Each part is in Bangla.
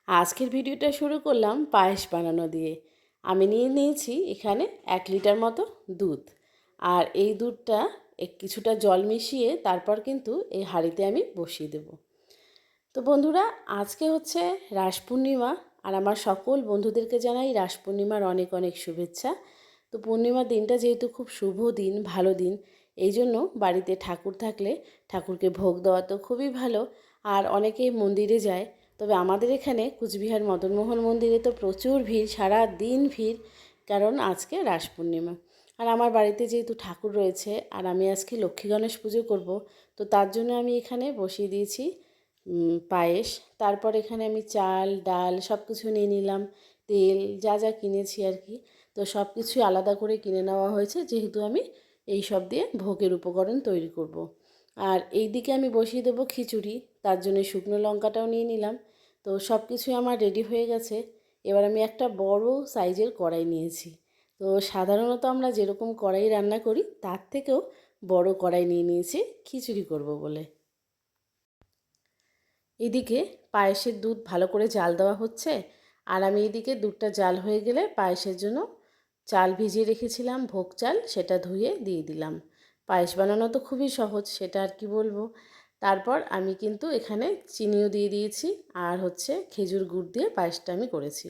আজকের ভিডিওটা শুরু করলাম পায়েস বানানো দিয়ে। আমি নিয়েছি এখানে 1 লিটার মতো দুধ। আর এই দুধটা কিছুটা জল মিশিয়ে তারপর কিন্তু এই হাঁড়িতে আমি বসিয়ে দেব। তো বন্ধুরা, আজকে হচ্ছে রাস পূর্ণিমা, আর আমার সকল বন্ধুদেরকে জানাই রাস পূর্ণিমার অনেক অনেক শুভেচ্ছা। তো পূর্ণিমার দিনটা যেহেতু খুব শুভ দিন, ভালো দিন, এই জন্য বাড়িতে ঠাকুর থাকলে ঠাকুরকে ভোগ দেওয়া তো খুবই ভালো। আর অনেকেই মন্দিরে যায়, তবে আমাদের এখানে কুচবিহার মদনমোহন মন্দিরে তো প্রচুর ভিড়, সারা দিন ভিড়, কারণ আজকে রাস পূর্ণিমা। আর আমার বাড়িতে যেহেতু ঠাকুর রয়েছে আর আমি আজকে লক্ষ্মী গণেশ পুজো করব, তো তার জন্য আমি এখানে বসিয়ে দিয়েছি পায়েস। তারপর এখানে আমি চাল ডাল সব কিছু নিয়ে নিলাম, তেল যা যা কিনেছি আর কি। তো সব কিছুই আলাদা করে কিনে নেওয়া হয়েছে, যেহেতু আমি এই সব দিয়ে ভোগের উপকরণ তৈরি করব। আর এই দিকে আমি বসিয়ে দেবো খিচুড়ি, তার জন্য শুকনো লঙ্কাটাও নিয়ে নিলাম। তো সব কিছুই আমার রেডি হয়ে গেছে। এবার আমি একটা বড় সাইজের কড়াই নিয়েছি। তো সাধারণত আমরা যেরকম কড়াই রান্না করি তার থেকেও বড় কড়াই নিয়ে নিয়েছি খিচুড়ি করব বলে। এদিকে পায়েসের দুধ ভালো করে জাল দেওয়া হচ্ছে, আর আমি এদিকে দুধটা জাল হয়ে গেলে পায়েসের জন্য চাল ভিজিয়ে রেখেছিলাম, ভোগ চাল, সেটা ধুয়ে দিয়ে দিলাম। পায়েস বানানো তো খুবই সহজ, সেটা আর কি বলবো। তারপর আমি কিন্তু এখানে চিনিও দিয়ে দিয়েছি, আর হচ্ছে খেজুর গুড় দিয়ে পায়েসটা আমি করেছি।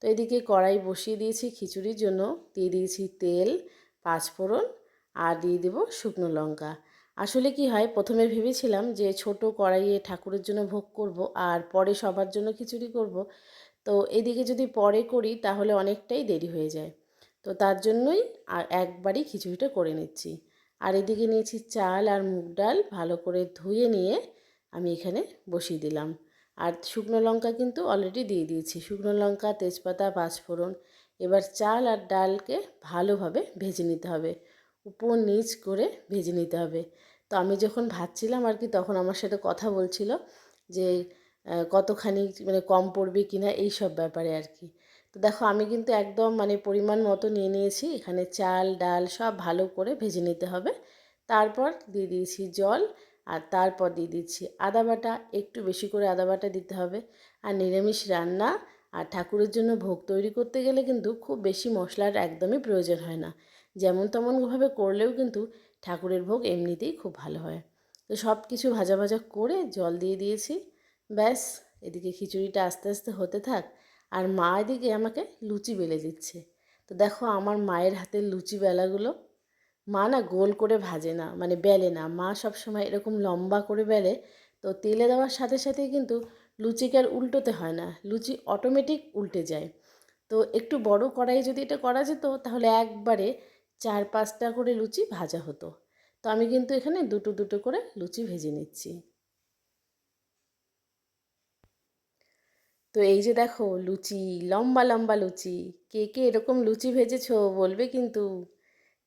তো এদিকে কড়াই বসিয়ে দিয়েছি খিচুড়ির জন্য, দিয়ে দিয়েছি তেল, পাঁচফোড়ন, আর দিয়ে দেবো শুকনো লঙ্কা। আসলে কি হয়, প্রথমে ভেবেছিলাম যে ছোট কড়াইয়ে ঠাকুরের জন্য ভোগ করব আর পরে সবার জন্য খিচুড়ি করব। তো এদিকে যদি পরে করি তাহলে অনেকটাই দেরি হয়ে যায়। তো তার জন্যই একবারই খিচুড়িটা করে নিচ্ছি। আর এদিকে নিয়েছি চাল আর মুগ ডাল, ভালো করে ধুয়ে নিয়ে আমি এখানে বসিয়ে দিলাম। আর শুকনো লঙ্কা কিন্তু অলরেডি দিয়ে দিয়েছি, শুকনো লঙ্কা, তেজপাতা, পাঁচফোড়ন। এবার চাল আর ডালকে ভালোভাবে ভেজে নিতে হবে, উপর নিচ করে ভেজে নিতে হবে। তো আমি যখন ভাজছিলাম আর কি, তখন আমার সাথে কথা বলছিল যে কতখানি মানে কম পড়বে কিনা এই সব ব্যাপারে আর কি। তো দেখো আমি কিন্তু একদম মানে পরিমাণ মতো নিয়ে নিয়েছি। এখানে চাল ডাল সব ভালো করে ভেজে নিতে হবে। তারপর দিয়ে দিয়েছি জল, আর তারপর দিয়ে দিচ্ছি আদা বাটা, একটু বেশি করে আদা বাটা দিতে হবে। আর নিরামিষ রান্না আর ঠাকুরের জন্য ভোগ তৈরি করতে গেলে কিন্তু খুব বেশি মশলার একদমই প্রয়োজন হয় না। যেমন তেমনভাবে করলেও কিন্তু ঠাকুরের ভোগ এমনিতেই খুব ভালো হয়। তো সব কিছু ভাজা ভাজা করে জল দিয়ে দিয়েছি। ব্যাস, এদিকে খিচুড়িটা আস্তে আস্তে হতে থাক, আর মা এদিকে আমাকে লুচি বেলে দিচ্ছে। তো দেখো আমার মায়ের হাতের লুচি বেলাগুলো, মা না গোল করে ভাজে না, মানে বেলে না, মা সবসময় এরকম লম্বা করে বেলে। তো তেলে দেওয়ার সাথে সাথে কিন্তু লুচিকে আর উল্টোতে হয় না, লুচি অটোমেটিক উল্টে যায়। তো একটু বড় কড়াই যদি এটা করা যেত তাহলে একবারে 4-5টা করে লুচি ভাজা হতো। তো আমি কিন্তু এখানে দুটো দুটো করে লুচি ভেজে নিচ্ছি। তো এই যে দেখো লুচি, লম্বা লম্বা লুচি, কে কে এরকম লুচি ভেজেছো বলবে কিন্তু।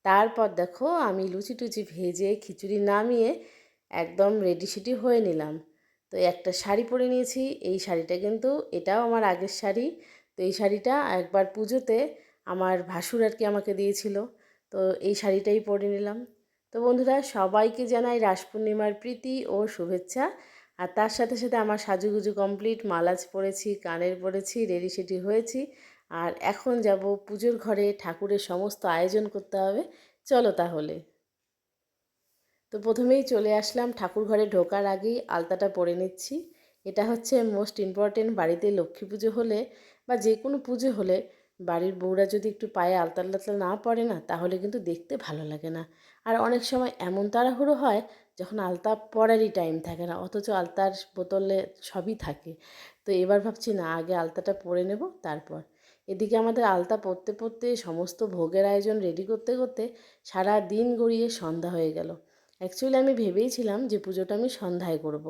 তারপর দেখো আমি লুচি টুচি ভেজে খিচুড়ি নামিয়ে একদম রেডি সেডি হয়ে নিলাম। তো একটা শাড়ি পরে নিয়েছি, এই শাড়িটা কিন্তু এটাও আমার আগের শাড়ি। তো এই শাড়িটা একবার পুজোতে আমার ভাসুর আর কি আমাকে দিয়েছিল। তো এই শাড়িটাই পরে নিলাম। তো বন্ধুরা, সবাইকে জানাই রাস পূর্ণিমার প্রীতি ও শুভেচ্ছা। আর তার সাথে সাথে আমার সাজুগুজু কমপ্লিট, মালাজ পরেছি, কানের পরেছি, রেডি সেডি হয়েছি। আর এখন যাব পুজোর ঘরে, ঠাকুরের সমস্ত আয়োজন করতে হবে। চলো তাহলে। তো প্রথমেই চলে আসলাম ঠাকুর ঘরে, ঢোকার আগেই আলতাটা পরে নিচ্ছি। এটা হচ্ছে মোস্ট ইম্পর্টেন্ট, বাড়িতে লক্ষ্মী পুজো হলে বা যে কোনো পুজো হলে বাড়ির বউরা যদি একটু পায়ে আলতা টালতা না পরে না, তাহলে কিন্তু দেখতে ভালো লাগে না। আর অনেক সময় এমন তাড়াহুড়ো হয় যখন আলতা পরারই টাইম থাকে না, অথচ আলতার বোতলে সবই থাকে। তো এবার ভাবছি না, আগে আলতাটা পরে নেব তারপর। এদিকে আমাদের আলতা পরতে পরতে সমস্ত ভোগের আয়োজন রেডি করতে করতে সারা দিন গড়িয়ে সন্ধ্যা হয়ে গেল। অ্যাকচুয়ালি আমি ভেবেইছিলাম যে পুজোটা আমি সন্ধ্যায় করব।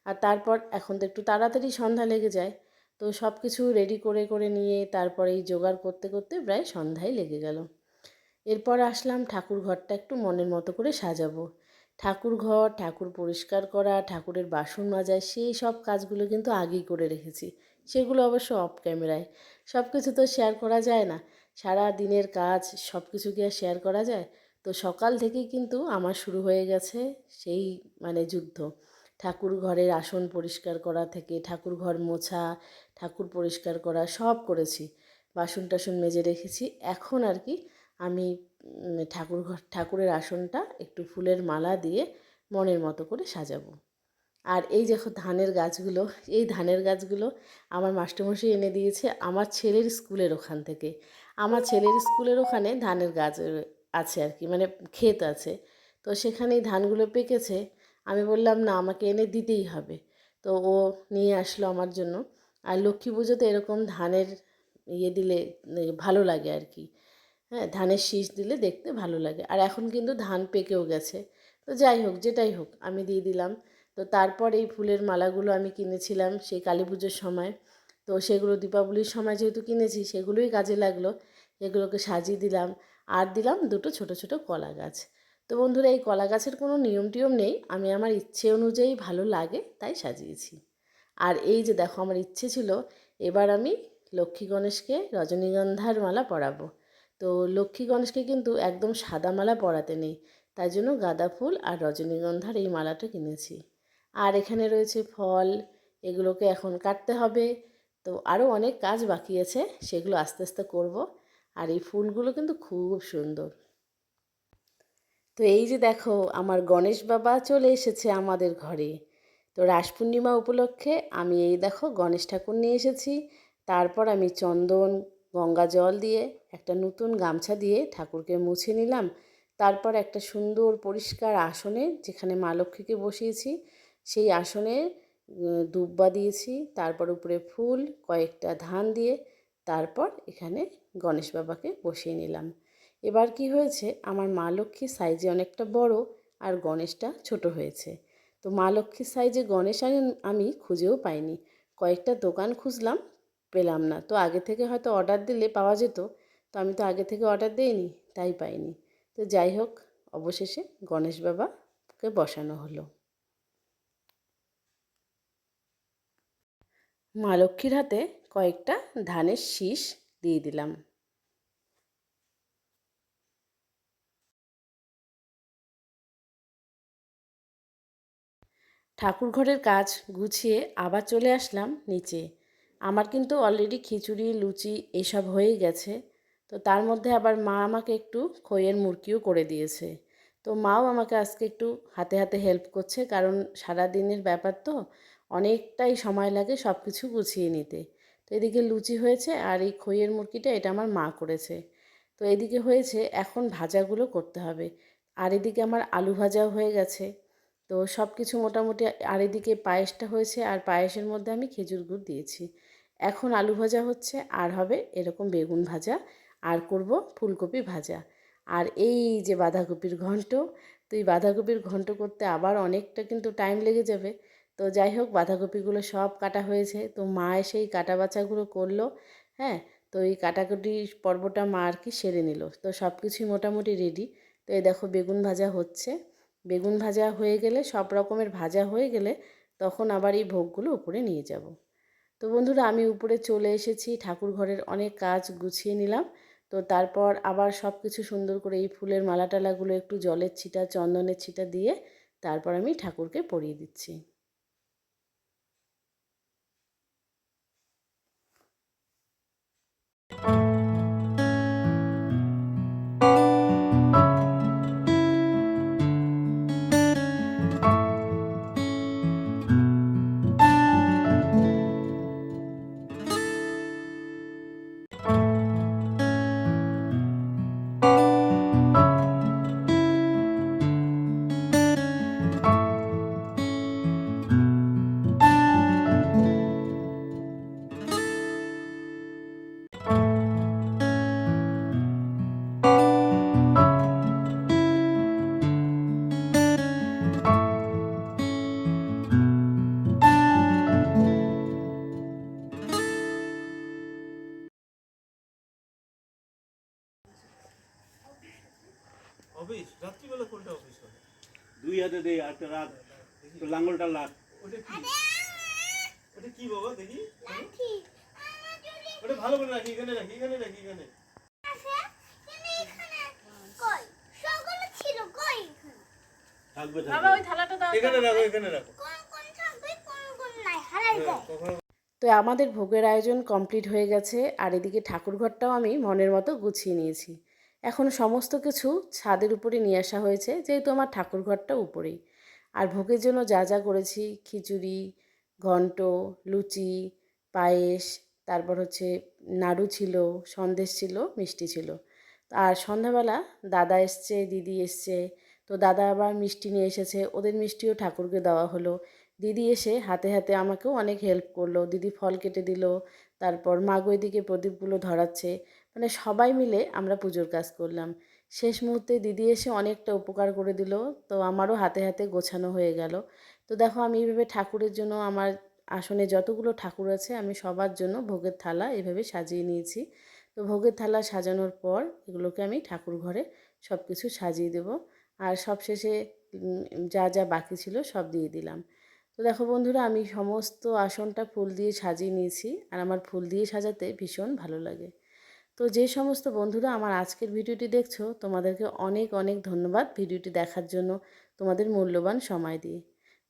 আর তারপর এখন তো একটু তাড়াতাড়ি সন্ধ্যা লেগে যায়। তো সব কিছু রেডি করে করে নিয়ে তারপরে এই জোগাড় করতে করতে প্রায় সন্ধ্যায় লেগে গেল। এরপর আসলাম ঠাকুর ঘরটা একটু মনের মতো করে সাজাবো। ঠাকুর ঘর, ঠাকুর পরিষ্কার করা, ঠাকুরের বাসন মাজা, সেই সব কাজগুলো কিন্তু আগেই করে রেখেছি। সেগুলো অবশ্য অফ ক্যামেরায়, সব কিছু তো শেয়ার করা যায় না। সারা দিনের কাজ সব কিছু কি আর শেয়ার করা যায়? তো সকাল থেকেই কিন্তু আমার শুরু হয়ে গেছে সেই মানে যুদ্ধ। ঠাকুর ঘরের আসন পরিষ্কার করা থেকে ঠাকুর ঘর মোছা, ঠাকুর পরিষ্কার করা সব করেছি, বাসন টাসন মেজে রেখেছি। এখন আর কি আমি ঠাকুরের আসনটা একটু ফুলের মালা দিয়ে মনের মতো করে সাজাবো। আর এই দেখো ধানের গাছগুলো, এই ধানের গাছগুলো আমার মাস্টারমশাই এনে দিয়েছে আমার ছেলের স্কুলের ওখান থেকে। আমার ছেলের স্কুলের ওখানে ধানের গাছ আছে আর কি, মানে ক্ষেত আছে। তো সেখানেই ধানগুলো পেকেছে। আমি বললাম না, আমাকে এনে দিতেই হবে। তো ও নিয়ে আসলো আমার জন্য। আর লক্ষ্মী পুজোতে এরকম ধানের দিলে ভালো লাগে আর কি। হ্যাঁ, ধানের শীষ দিলে দেখতে ভালো লাগে। আর এখন কিন্তু ধান পেকেও গেছে। তো যাই হোক, যেটাই হোক, আমি দিয়ে দিলাম। তো তারপর এই ফুলের মালাগুলো আমি কিনেছিলাম সেই কালী পুজোর সময়। তো সেগুলো দীপাবলির সময় যেহেতু কিনেছি, সেগুলোই কাজে লাগলো। এগুলোকে সাজিয়ে দিলাম। আর দিলাম দুটো ছোট ছোট কলা গাছ। তো বন্ধুরা, এই কলা গাছের কোনো নিয়ম টিয়ম নেই, আমি আমার ইচ্ছে অনুযায়ী ভালো লাগে তাই সাজিয়েছি। আর এই যে দেখো, আমার ইচ্ছে ছিল এবার আমি লক্ষ্মী গণেশকে রজনীগন্ধার মালা পরাবো। তো লক্ষ্মী গণেশকে কিন্তু একদম সাদা মালা পরাতে নেই, তাই জন্য গাঁদা ফুল আর রজনীগন্ধার এই মালাটা কিনেছি। আর এখানে রয়েছে ফল, এগুলোকে এখন কাটতে হবে। তো আরও অনেক কাজ বাকি আছে, সেগুলো আস্তে আস্তে করব। আর এই ফুলগুলো কিন্তু খুব সুন্দর। তো এই যে দেখো, আমার গণেশ বাবা চলে এসেছে আমাদের ঘরে। তো রাস পূর্ণিমা উপলক্ষে আমি এই দেখো গণেশ ঠাকুর নিয়ে এসেছি। তারপর আমি চন্দন, গঙ্গা জল দিয়ে একটা নতুন গামছা দিয়ে ঠাকুরকে মুছে নিলাম। তারপর একটা সুন্দর পরিষ্কার আসনে, যেখানে মা লক্ষ্মীকে বসিয়েছি, সেই আসনে দুব্বা দিয়েছি। তারপর উপরে ফুল, কয়েকটা ধান দিয়ে তারপর এখানে গণেশ বাবাকে বসিয়ে নিলাম। এবার কি হয়েছে, আমার মা লক্ষ্মীর সাইজে অনেকটা বড় আর গণেশটা ছোট হয়েছে। তো মা লক্ষ্মীর সাইজে গণেশ আমি খুঁজেও পাইনি, কয়েকটা দোকান খুঁজলাম, পেলাম না। তো আগে থেকে হয়তো অর্ডার দিলে পাওয়া যেত, তো আমি তো আগে থেকে অর্ডার দিইনি, তাই পাইনি। তো যাই হোক, অবশেষে গণেশ বাবাকে বসানো হলো। মা লক্ষ্মীর হাতে কয়েকটা ধানের শীষ দিয়ে দিলাম। ঠাকুর ঘরের কাজ গুছিয়ে আবার চলে আসলাম নিচে। আমার কিন্তু অলরেডি খিচুড়ি, লুচি এসব হয়েই গেছে। তো তার মধ্যে আবার মা আমাকে একটু খইয়ের মুরকিও করে দিয়েছে। তো মাও আমাকে আজকে একটু হাতে হাতে হেল্প করছে, কারণ সারা দিনের ব্যাপার তো অনেকটাই সময় লাগে সব কিছু গুছিয়ে নিতে। তো এদিকে লুচি হয়েছে, আর এই খইয়ের মুরকিটা এটা আমার মা করেছে। তো এদিকে হয়েছে, এখন ভাজাগুলো করতে হবে। আর এদিকে আমার আলু ভাজাও হয়ে গেছে। তো সব কিছু মোটামুটি। আর এদিকে পায়েসটা হয়েছে, আর পায়েসের মধ্যে আমি খেজুর গুড় দিয়েছি। এখন আলু ভাজা হচ্ছে, আর হবে এরকম বেগুন ভাজা, আর করব ফুলকপি ভাজা। আর এই যে বাঁধাকপির ঘন্ট, তো এই বাঁধাকপির ঘন্ট করতে আবার অনেকটা কিন্তু টাইম লেগে যাবে। তো যাই হোক, বাঁধাকপিগুলো সব কাটা হয়েছে, তো মা এসেই কাটা বাছাগুলো করলো। হ্যাঁ, তো এই কাটাকুটি পর্বটা মা আর কি সেরে নিল। তো সব কিছুই মোটামুটি রেডি। তো এই দেখো, বেগুন ভাজা হচ্ছে। বেগুন ভাজা হয়ে গেলে, সব রকমের ভাজা হয়ে গেলে, তখন আবার এই ভোগগুলো উপরে নিয়ে যাব। তো বন্ধুরা, আমি উপরে চলে এসেছি, ঠাকুর ঘরের অনেক কাজ গুছিয়ে নিলাম। তো তারপর আবার সব কিছু সুন্দর করে এই ফুলের মালা টালাগুলো একটু জলের ছিটা, চন্দনের ছিটা দিয়ে তারপর আমি ঠাকুরকে পরিয়ে দিচ্ছি। অফিস রাত্রিবেলা কোনটা অফিস করে? দুই হাতে দে, একটা রাত তো লাঙ্গলটা লাগ। ওটা কি? ওটা কি বাবা দেখি? ওটা ভালো করে রাখি, এখানে রাখি, এখানে রাখি, এখানে। থাকবে থাকবে। বাবা ওই থালাটা দাও। এখানে রাখো, এখানে রাখো। তো আমাদের ভোগের আয়োজন কমপ্লিট হয়ে গেছে, আর এদিকে ঠাকুরঘরটাও আমি মনের মতো গুছিয়ে নিয়েছি। এখন সমস্ত কিছু ছাদের উপরে নিয়ে আসা হয়েছে, যেহেতু আমার ঠাকুরঘরটা উপরেই। আর ভোগের জন্য যা যা করেছি, খিচুড়ি, ঘন্ট, লুচি, পায়েস, তারপর হচ্ছে নাড়ু ছিল, সন্দেশ ছিল, মিষ্টি ছিল। আর সন্ধ্যাবেলা দাদা এসছে, দিদি এসছে। তো দাদা আবার মিষ্টি নিয়ে এসেছে, ওদের মিষ্টিও ঠাকুরকে দেওয়া হলো। দিদি এসে হাতে হাতে আমাকেও অনেক হেল্প করলো, দিদি ফল কেটে দিল, তারপর মা গো এদিকে প্রদীপগুলো ধরাচ্ছে। মানে সবাই মিলে আমরা পুজোর কাজ করলাম। শেষ মুহূর্তে দিদি এসে অনেকটা উপকার করে দিল, তো আমারও হাতে হাতে গোছানো হয়ে গেল। তো দেখো আমি এইভাবে ঠাকুরের জন্য আমার আসনে যতগুলো ঠাকুর আছে আমি সবার জন্য ভোগের থালা এভাবে সাজিয়ে নিয়েছি। তো ভোগের থালা সাজানোর পর এগুলোকে আমি ঠাকুর ঘরে সব কিছু সাজিয়ে দেব। আর সবশেষে যা যা বাকি ছিল সব দিয়ে দিলাম। তো দেখো বন্ধুরা, আমি সমস্ত আসনটা ফুল দিয়ে সাজিয়ে নিয়েছি, আর আমার ফুল দিয়ে সাজাতে ভীষণ ভালো লাগে। তো যে সমস্ত বন্ধুরা আমার আজকের ভিডিওটি দেখছো, তোমাদেরকে অনেক অনেক ধন্যবাদ ভিডিওটি দেখার জন্য, তোমাদের মূল্যবান সময় দিয়ে।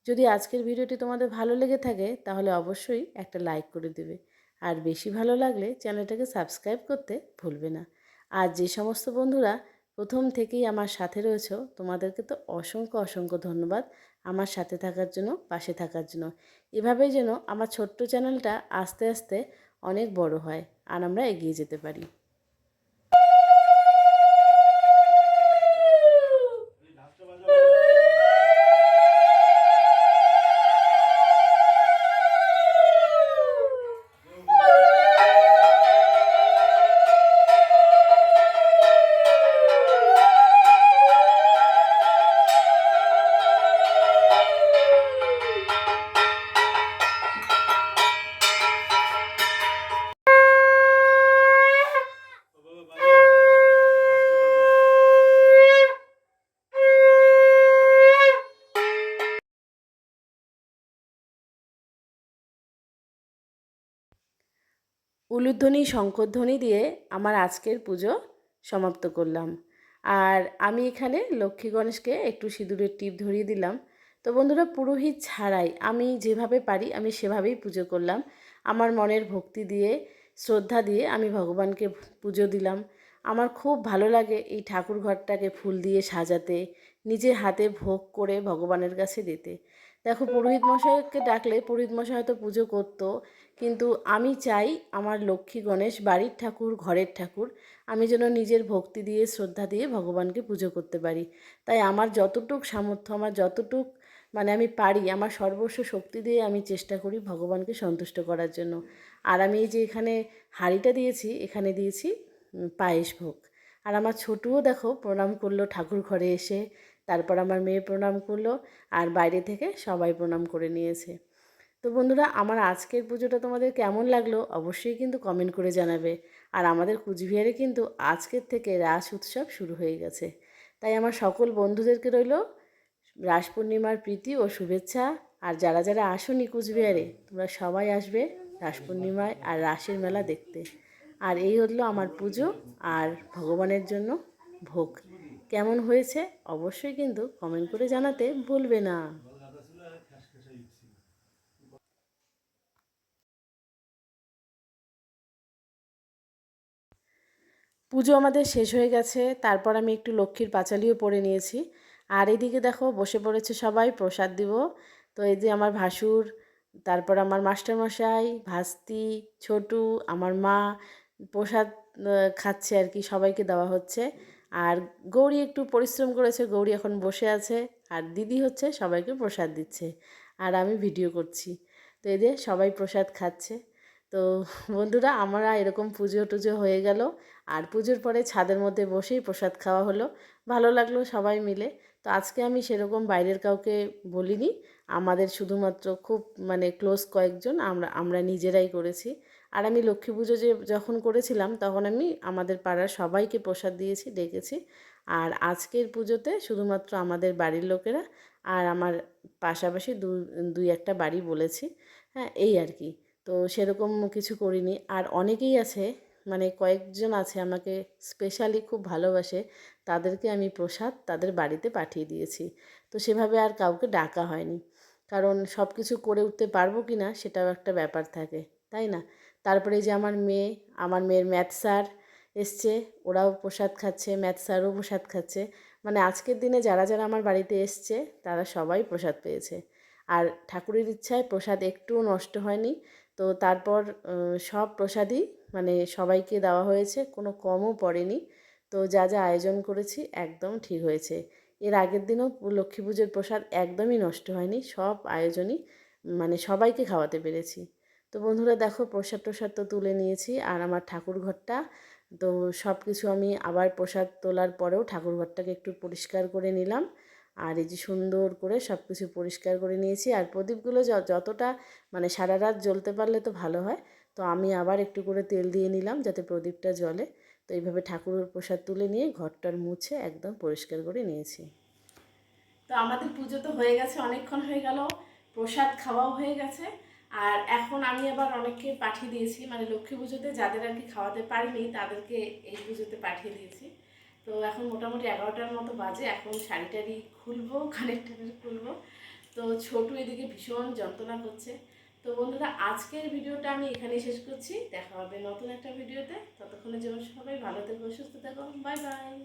যদি আজকের ভিডিওটি তোমাদের ভালো লেগে থাকে তাহলে অবশ্যই একটা লাইক করে দেবে, আর বেশি ভালো লাগলে চ্যানেলটাকে সাবস্ক্রাইব করতে ভুলবে না। আর যে সমস্ত বন্ধুরা প্রথম থেকেই আমার সাথে রয়েছো, তোমাদেরকে তো অসংখ্য অসংখ্য ধন্যবাদ আমার সাথে থাকার জন্য, পাশে থাকার জন্য। এভাবেই যেন আমার ছোট্ট চ্যানেলটা আস্তে আস্তে অনেক বড় হয়, আর আমরা এগিয়ে যেতে পারি। উলুধ্বনি, শঙ্খধ্বনি দিয়ে আমার আজকের পুজো সমাপ্ত করলাম। আর আমি এখানে লক্ষ্মী গণেশকে একটু সিঁদুরের টিপ ধরিয়ে দিলাম। তো বন্ধুরা, পুরোহিত ছাড়াই আমি যেভাবে পারি আমি সেভাবেই পুজো করলাম। আমার মনের ভক্তি দিয়ে, শ্রদ্ধা দিয়ে আমি ভগবানকে পুজো দিলাম। আমার খুব ভালো লাগে এই ঠাকুর ঘরটাকে ফুল দিয়ে সাজাতে, নিজের হাতে ভোগ করে ভগবানের কাছে দিতে। দেখো, পুরোহিত মশাইকে ডাকলে পুরোহিত মশাই হয়তো পুজো করতো, কিন্তু আমি চাই আমার লক্ষ্মী গণেশ বাড়ির ঠাকুর, ঘরের ঠাকুর, আমি যেন নিজের ভক্তি দিয়ে, শ্রদ্ধা দিয়ে ভগবানকে পুজো করতে পারি। তাই আমার যতটুক সামর্থ্য, আমার যতটুক মানে আমি পারি, আমার সর্বস্ব শক্তি দিয়ে আমি চেষ্টা করি ভগবানকে সন্তুষ্ট করার জন্য। আর আমি এই যে এখানে হাঁড়িটা দিয়েছি, এখানে দিয়েছি পায়েস ভোগ। আর আমার ছোটুও দেখো প্রণাম করলো ঠাকুর ঘরে এসে, তারপর আমার মেয়ে প্রণাম করলো, আর বাইরে থেকে সবাই প্রণাম করে নিয়েছে। তো বন্ধুরা, আমার আজকের পুজোটা তোমাদের কেমন লাগলো অবশ্যই কিন্তু কমেন্ট করে জানাবে। আর আমাদের কুচবিহারে কিন্তু আজকের থেকে রাস উৎসব শুরু হয়ে গেছে। তাই আমার সকল বন্ধুদেরকে রইল রাস পূর্ণিমার প্রীতি ও শুভেচ্ছা। আর যারা যারা আসোনি কুচবিহারে, তোমরা সবাই আসবে রাস পূর্ণিমায় আর রাসের মেলা দেখতে। আর এই হলো আমার পুজো আর ভগবানের জন্য ভোগ। কেমন হয়েছে অবশ্যই কিন্তু কমেন্ট করে জানাতে ভুলবে না। পুজো আমাদের শেষ হয়ে গেছে, তারপর আমি একটু লক্ষ্মীর পাঁচালিও পরে নিয়েছি। আর এদিকে দেখো বসে পড়েছে সবাই প্রসাদ দিব। তো এই যে আমার ভাসুর, তারপর আমার মাস্টারমশাই, ভাস্তি, ছোটু, আমার মা প্রসাদ খাচ্ছে আর কি, সবাইকে দেওয়া হচ্ছে। আর গৌরী একটু পরিশ্রম করেছে, গৌরী এখন বসে আছে, আর দিদি হচ্ছে সবাইকে প্রসাদ দিচ্ছে, আর আমি ভিডিও করছি। তো এই যে সবাই প্রসাদ খাচ্ছে। তো বন্ধুরা, আমরা এরকম পুজো টুজো হয়ে গেল, আর পুজোর পরে ছাদের মধ্যে বসেই প্রসাদ খাওয়া হলো, ভালো লাগলো সবাই মিলে। তো আজকে আমি সেরকম বাইরের কাউকে বলিনি, আমাদের শুধুমাত্র খুব মানে ক্লোজ কয়েকজন আমরা নিজেরাই করেছি। আর আমি লক্ষ্মী পুজো যখন করেছিলাম তখন আমি আমাদের পাড়ার সবাইকে প্রসাদ দিয়েছি, ডেকেছি। আর আজকের পুজোতে শুধুমাত্র আমাদের বাড়ির লোকেরা আর আমার পাশাপাশি দুই একটা বাড়ি বলেছি, হ্যাঁ এই আর কি। তো সেরকম কিছু করিনি। আর অনেকেই আছে, মানে কয়েকজন আছে আমাকে স্পেশালি খুব ভালোবাসে, তাদেরকে আমি প্রসাদ তাদের বাড়িতে পাঠিয়ে দিয়েছি। তো সেভাবে আর কাউকে ডাকা হয়নি। কারণ সব কিছু করে উঠতে পারবো কি না সেটাও একটা ব্যাপার থাকে, তাই না? তারপরে এই যে আমার মেয়ের ম্যাথ স্যার এসছে, ওরাও প্রসাদ খাচ্ছে, ম্যাথ স্যারও প্রসাদ খাচ্ছে। মানে আজকের দিনে যারা যারা আমার বাড়িতে এসছে তারা সবাই প্রসাদ পেয়েছে। আর ঠাকুরের ইচ্ছায় প্রসাদ একটুও নষ্ট হয়নি। তো তারপর সব প্রসাদই মানে সবাইকে দেওয়া হয়েছে, কোনো কমও পড়েনি। তো যা যা আয়োজন করেছি একদম ঠিক হয়েছে। এর আগের দিনও লক্ষ্মী পুজোর প্রসাদ একদমই নষ্ট হয়নি, সব আয়োজনই মানে সবাইকে খাওয়াতে পেরেছি। তো বন্ধুরা দেখো, প্রসাদ টসাদ তো তুলে নিয়েছি, আর আমার ঠাকুর ঘরটা তো সব কিছু আমি আবার প্রসাদ তোলার পরেও ঠাকুর ঘরটাকে একটু পরিষ্কার করে নিলাম। আর এই যে সুন্দর করে সব কিছু পরিষ্কার করে নিয়েছি, আর প্রদীপগুলো যতটা মানে সারা রাত জ্বলতে পারলে তো ভালো হয়। তো আমি আবার একটু করে তেল দিয়ে নিলাম যাতে প্রদীপটা জ্বলে। তো এইভাবে ঠাকুরের প্রসাদ তুলে নিয়ে ঘরটার মুছে একদম পরিষ্কার করে নিয়েছি। তো আমাদের পুজো তো হয়ে গেছে, অনেকক্ষণ হয়ে গেল, প্রসাদ খাওয়াও হয়ে গেছে। আর এখন আমি আবার অনেককে পাঠিয়ে দিয়েছি, মানে লক্ষ্মী পুজোতে যাদের আর কি খাওয়াতে পারিনি তাদেরকে এই পুজোতে পাঠিয়ে দিয়েছি। তো এখন মোটামুটি 11টার মতো বাজে, এখন শাড়ি টাড়ি খুলবো, কানের টানের খুলবো। তো ছোটু এদিকে ভীষণ যন্ত্রণা করছে। তো বন্ধুরা, আজকের ভিডিওটা আমি এখানেই শেষ করছি। দেখা হবে নতুন একটা ভিডিওতে। ততক্ষণের জন্য সবাই ভালো থেকো, সুস্থ থেকো, বাই বাই।